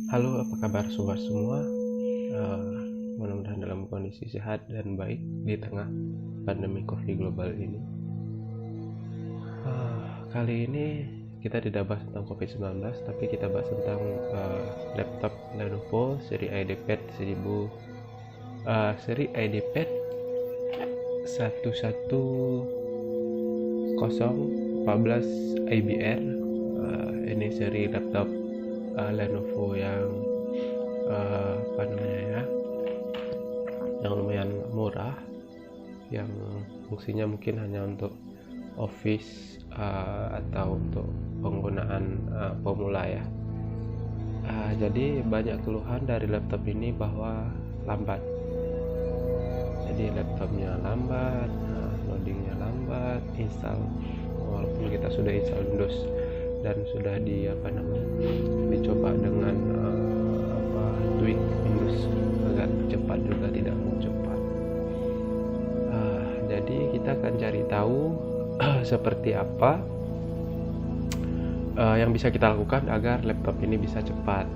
Halo, apa kabar sobat semua? Eh, Mudah-mudahan dalam kondisi sehat dan baik di tengah pandemi COVID global ini. Kali ini kita tidak bahas tentang COVID-19, tapi kita bahas tentang laptop Lenovo seri IdeaPad 1000, seri IdeaPad 11014 IBR. Ini seri laptop Lenovo yang yang lumayan murah, yang fungsinya mungkin hanya untuk office atau untuk penggunaan pemula ya. Jadi banyak keluhan dari laptop ini bahwa lambat. Jadi laptopnya lambat, loadingnya lambat, install walaupun kita sudah install Windows dan sudah dicoba dengan tweak Windows agar cepat juga tidak mau cepat. Jadi kita akan cari tahu seperti apa yang bisa kita lakukan agar laptop ini bisa cepat.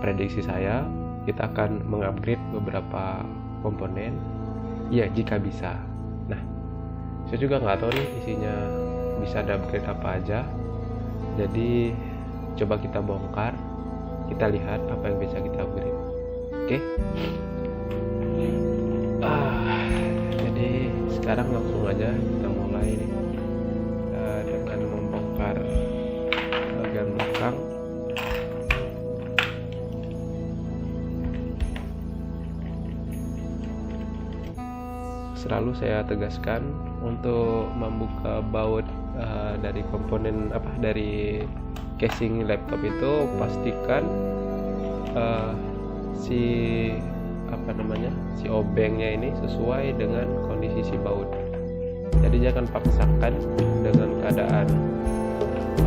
Prediksi saya, kita akan mengupgrade beberapa komponen ya jika bisa. Nah, saya juga nggak tahu nih isinya bisa ada upgrade apa aja. Jadi coba kita bongkar, kita lihat apa yang bisa kita upgrade. Oke? Jadi sekarang langsung aja kita mulai nih dengan membongkar bagian belakang. Selalu saya tegaskan untuk membuka baut dari komponen dari casing laptop itu pastikan si obengnya ini sesuai dengan kondisi si baut. Jadi jangan paksakan dengan keadaan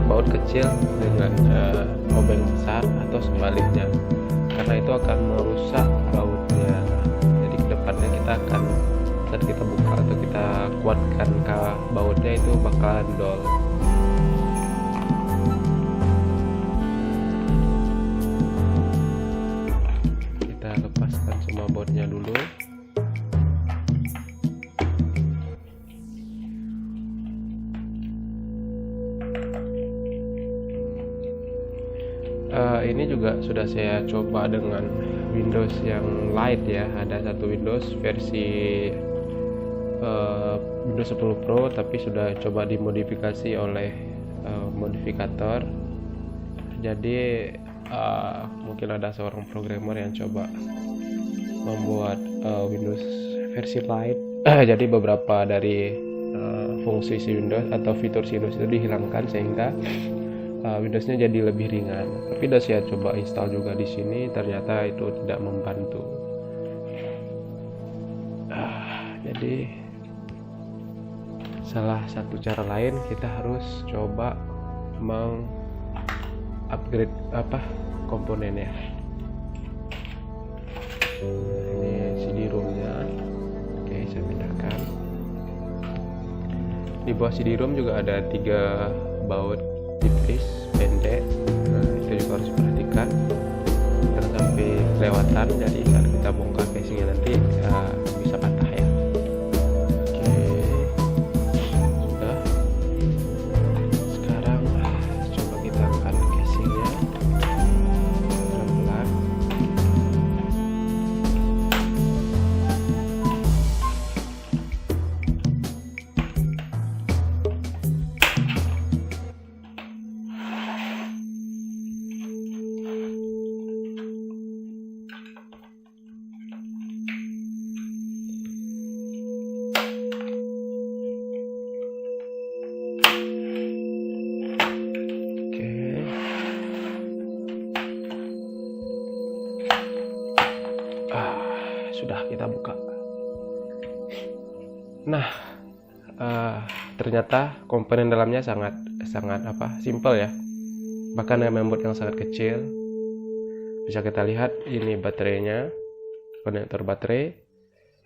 baut kecil dengan obeng besar atau sebaliknya, karena itu akan merusak bautnya. Jadi kedepannya kita akan, saat kita buka atau kita kuatkan ke bautnya, itu bakalan dol. Kita lepaskan semua bautnya dulu. Ini juga sudah saya coba dengan Windows yang light ya. Ada satu Windows versi Windows 10 Pro, tapi sudah coba dimodifikasi oleh modifikator. Jadi mungkin ada seorang programmer yang coba membuat Windows versi light. Jadi beberapa dari fungsi si Windows atau fitur si Windows itu dihilangkan sehingga Windowsnya jadi lebih ringan. Tapi udah saya coba install juga di sini, ternyata itu tidak membantu. Jadi salah satu cara lain, kita harus coba meng-upgrade komponennya. Ini CD-ROM-nya. Oke, saya pindahkan. Di bawah CD-ROM juga ada 3 baut tipis pendek. Nah, itu juga harus perhatikan jangan sampai kelewatan. Jadi saat kita bongkar casingnya nanti bisa patah ya. Oke, sudah. Sekarang coba kita angkat casingnya pelan-pelan. Sudah kita buka. Nah, ternyata komponen dalamnya sangat simple ya. Bahkan dengan membuat yang sangat kecil. Bisa kita lihat ini baterainya, konektor baterai.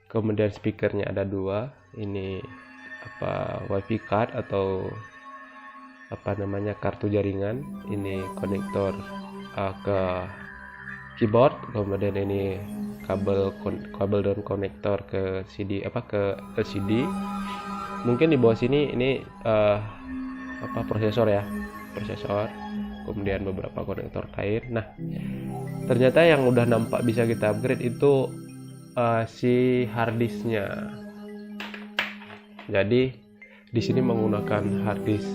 Kemudian speakernya ada 2. Ini WiFi card atau kartu jaringan. Ini konektor ke keyboard, kemudian ini kabel dan konektor ke CD ke LCD. Mungkin di bawah sini ini prosesor, kemudian beberapa konektor lain. Nah, ternyata yang udah nampak bisa kita upgrade itu si harddisknya. Jadi di sini menggunakan harddisk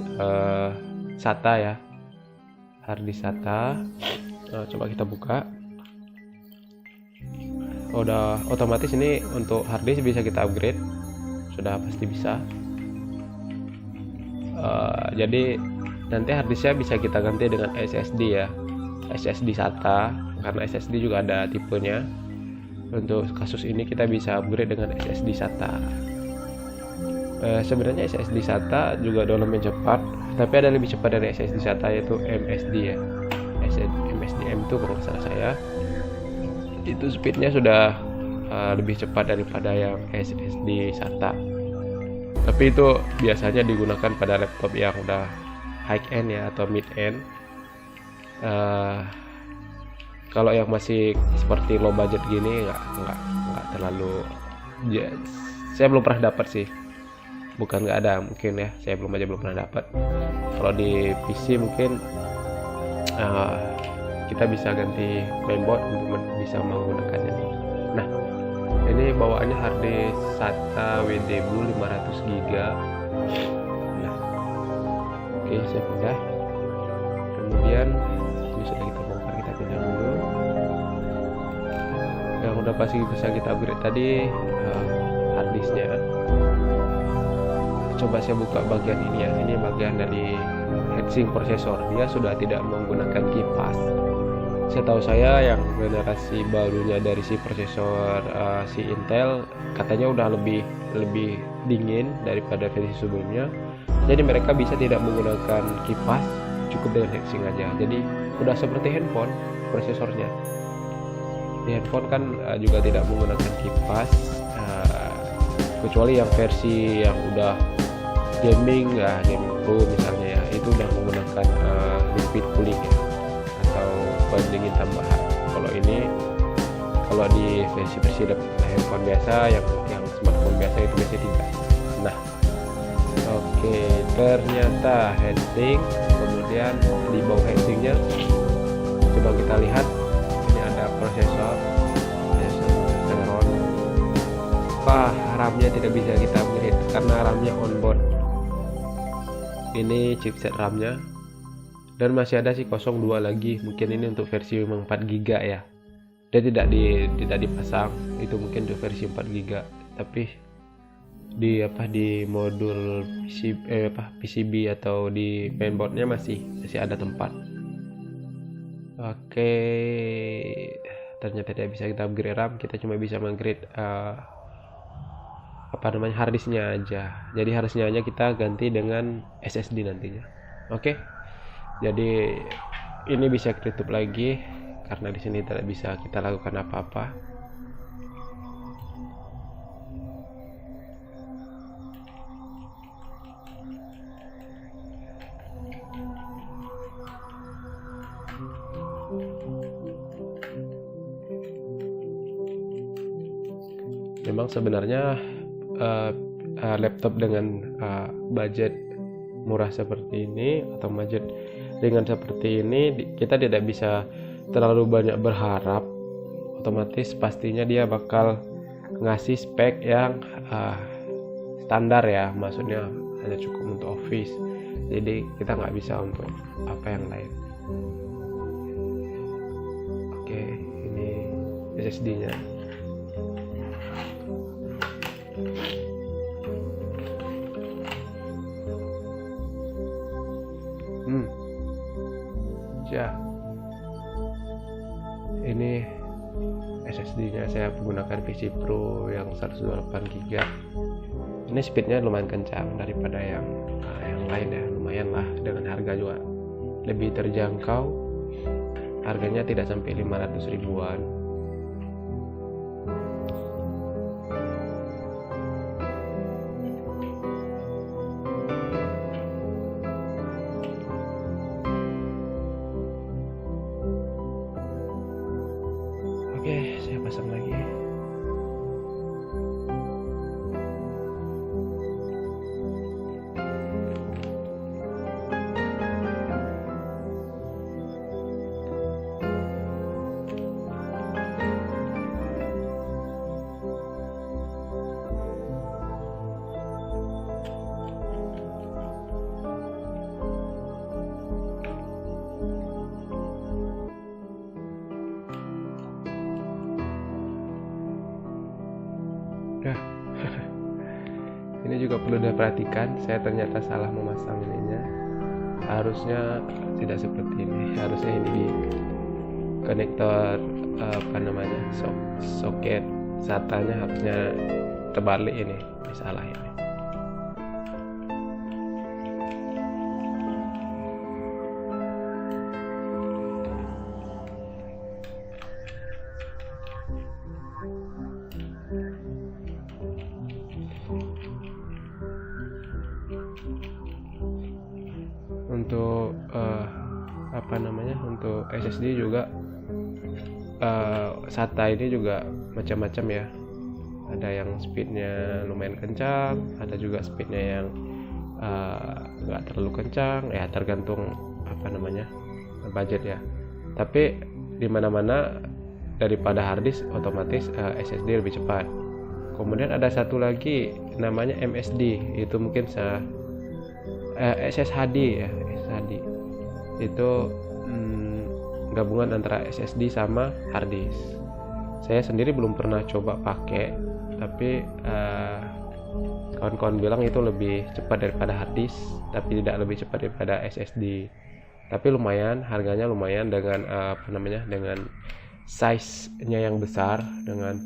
SATA ya, harddisk SATA. Coba kita buka. Udah otomatis ini untuk harddisk bisa kita upgrade, sudah pasti bisa. Jadi nanti harddisknya bisa kita ganti dengan SSD ya, SSD SATA, karena SSD juga ada tipenya. Untuk kasus ini kita bisa upgrade dengan SSD SATA. Sebenarnya SSD SATA juga download cepat, tapi ada lebih cepat dari SSD SATA, yaitu MSD ya. MSDM itu kalau nggak salah saya, itu speednya sudah lebih cepat daripada yang SSD SATA. Tapi itu biasanya digunakan pada laptop yang udah high end ya, atau mid end. Kalau yang masih seperti low budget gini nggak terlalu, saya belum pernah dapat sih, bukan nggak ada, mungkin ya saya belum pernah dapat. Kalau di PC mungkin kita bisa ganti mainboard untuk bisa menggunakan ini. Nah, ini bawaannya harddisk SATA WD-Blue 500 GB. Nah, oke, saya pindah. Kemudian ini sudah kita bongkar, kita pindah dulu. Yang udah pasti bisa kita upgrade tadi harddisknya. Coba saya buka bagian ini ya. Ini bagian dari heatsink prosesor. Dia sudah tidak menggunakan kipas. Setahu saya yang generasi barunya dari si prosesor si Intel katanya udah lebih dingin daripada versi sebelumnya. Jadi mereka bisa tidak menggunakan kipas, cukup dengan heatsink aja. Jadi udah seperti handphone prosesornya. Di handphone kan juga tidak menggunakan kipas, kecuali yang versi yang udah gaming pro misalnya ya, itu udah menggunakan liquid cooling ya, atau pendingin tambahan. Kalau di versi handphone biasa, yang smartphone biasa itu biasanya tidak. Nah, oke, ternyata heatsink. Kemudian di bawah heatsinknya coba kita lihat, ini ada prosesor Celeron. RAM-nya tidak bisa kita upgrade karena RAM-nya onboard. Ini chipset RAM-nya, dan masih ada sih 02 lagi, mungkin ini untuk versi 4 GB ya. Dia tidak dipasang, itu mungkin untuk versi 4 GB, tapi di modul PCB atau di mainboardnya masih ada tempat. Oke, ternyata tidak bisa kita upgrade RAM, kita cuma bisa mengupgrade harddisknya aja. Jadi harddisknya aja kita ganti dengan SSD nantinya. Oke. Jadi ini bisa kita tutup lagi karena di sini tidak bisa kita lakukan apa-apa. Memang sebenarnya laptop dengan budget murah seperti ini atau budget ringan seperti ini, kita tidak bisa terlalu banyak berharap. Otomatis pastinya dia bakal ngasih spek yang standar ya, maksudnya hanya cukup untuk office, jadi kita nggak bisa untuk apa yang lain. Oke, ini SSD nya. Ini SSD-nya saya menggunakan PC Pro yang 128 GB. Ini speednya lumayan kencang daripada yang lain ya, lumayan lah, dengan harga juga lebih terjangkau. Harganya tidak sampai 500 ribuan. Oke, saya pasang lagi. Udah. Ini juga perlu diperhatikan, saya ternyata salah memasang ininya. Harusnya tidak seperti ini, harusnya ini di konektor soket SATA-nya harusnya terbalik, ini salah ini. Untuk untuk SSD juga SATA ini juga macam-macam ya. Ada yang speednya lumayan kencang, ada juga speednya yang nggak terlalu kencang ya, tergantung budget ya. Tapi di mana-mana daripada harddisk otomatis SSD lebih cepat. Kemudian ada satu lagi namanya MSD, itu mungkin SSHD ya, SSHD itu gabungan antara SSD sama harddisk. Saya sendiri belum pernah coba pakai, tapi kawan-kawan bilang itu lebih cepat daripada harddisk, tapi tidak lebih cepat daripada SSD. Tapi lumayan, harganya lumayan dengan dengan size-nya yang besar, dengan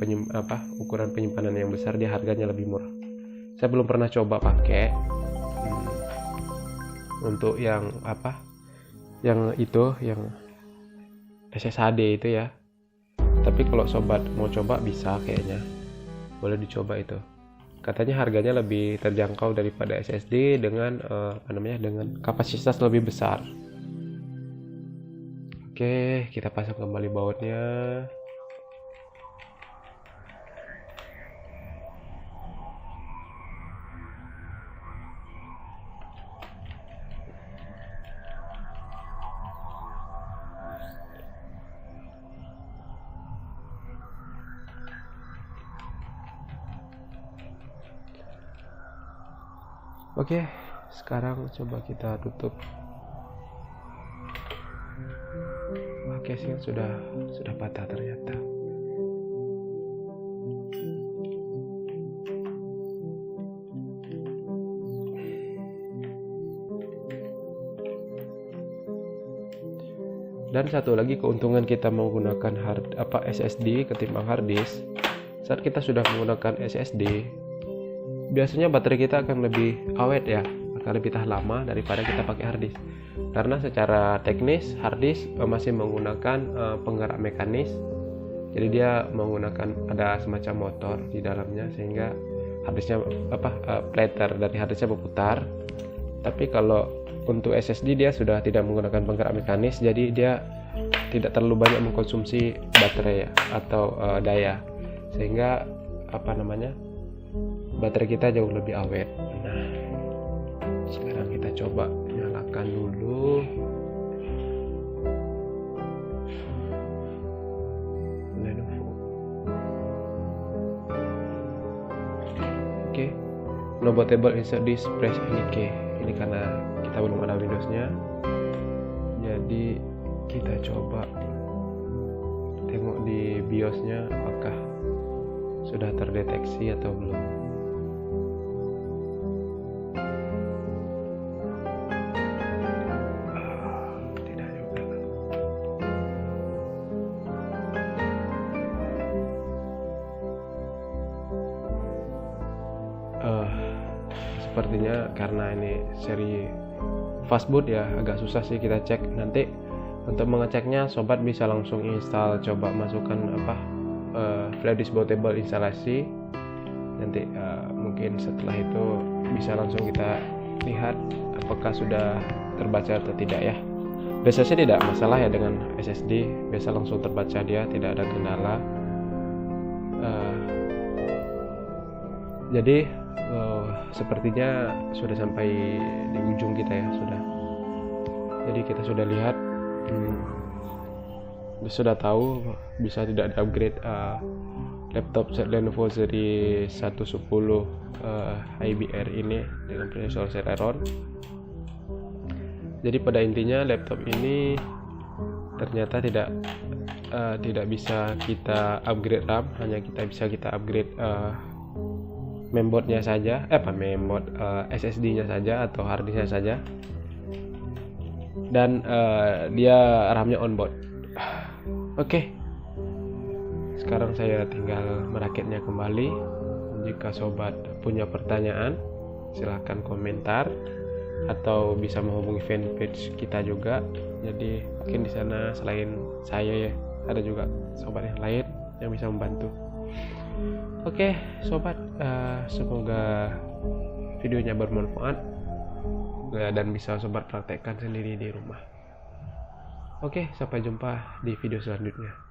ukuran penyimpanan yang besar, dia harganya lebih murah. Saya belum pernah coba pakai untuk yang SSHD itu ya. Tapi kalau sobat mau coba bisa, kayaknya boleh dicoba itu. Katanya harganya lebih terjangkau daripada SSD dengan dengan kapasitas lebih besar. Oke, kita pasang kembali bautnya. Oke, sekarang coba kita tutup. Casing sudah patah ternyata. Dan satu lagi keuntungan kita menggunakan SSD ketimbang harddisk, saat kita sudah menggunakan SSD, biasanya baterai kita akan lebih awet ya, akan lebih tahan lama daripada kita pakai harddisk. Karena secara teknis harddisk masih menggunakan penggerak mekanis, jadi dia menggunakan ada semacam motor di dalamnya, sehingga harddisknya plater dari harddisknya berputar. Tapi kalau untuk SSD dia sudah tidak menggunakan penggerak mekanis, jadi dia tidak terlalu banyak mengkonsumsi baterai ya, atau daya, sehingga baterai kita jauh lebih awet. Nah, sekarang kita coba nyalakan dulu. Lenovo. Oke. No bootable insert disk press NIK. Ini karena kita belum ada Windows-nya. Jadi kita coba tengok di BIOS-nya apakah sudah terdeteksi atau belum. Sepertinya karena ini seri fastboot ya, agak susah sih kita cek. Nanti untuk mengeceknya sobat bisa langsung install, coba masukkan flash disk bootable instalasi. Nanti mungkin setelah itu bisa langsung kita lihat apakah sudah terbaca atau tidak ya. Biasanya tidak masalah ya dengan SSD, biasa langsung terbaca dia, tidak ada kendala. Jadi sepertinya sudah sampai di ujung kita ya, sudah. Jadi kita sudah lihat, sudah tahu bisa tidak di-upgrade laptop Lenovo seri 110 IBR ini dengan prosesor Celeron. Jadi pada intinya laptop ini ternyata tidak bisa kita upgrade RAM, hanya bisa kita upgrade mainboardnya saja, SSD-nya saja atau hard disk-nya saja, dan dia RAM-nya onboard. Oke. Sekarang saya tinggal merakitnya kembali. Jika sobat punya pertanyaan, silahkan komentar atau bisa menghubungi fanpage kita juga. Jadi mungkin di sana selain saya ya, ada juga sobat yang lain yang bisa membantu. Oke, sobat, semoga videonya bermanfaat dan bisa sobat praktekkan sendiri di rumah. Oke, sampai jumpa di video selanjutnya.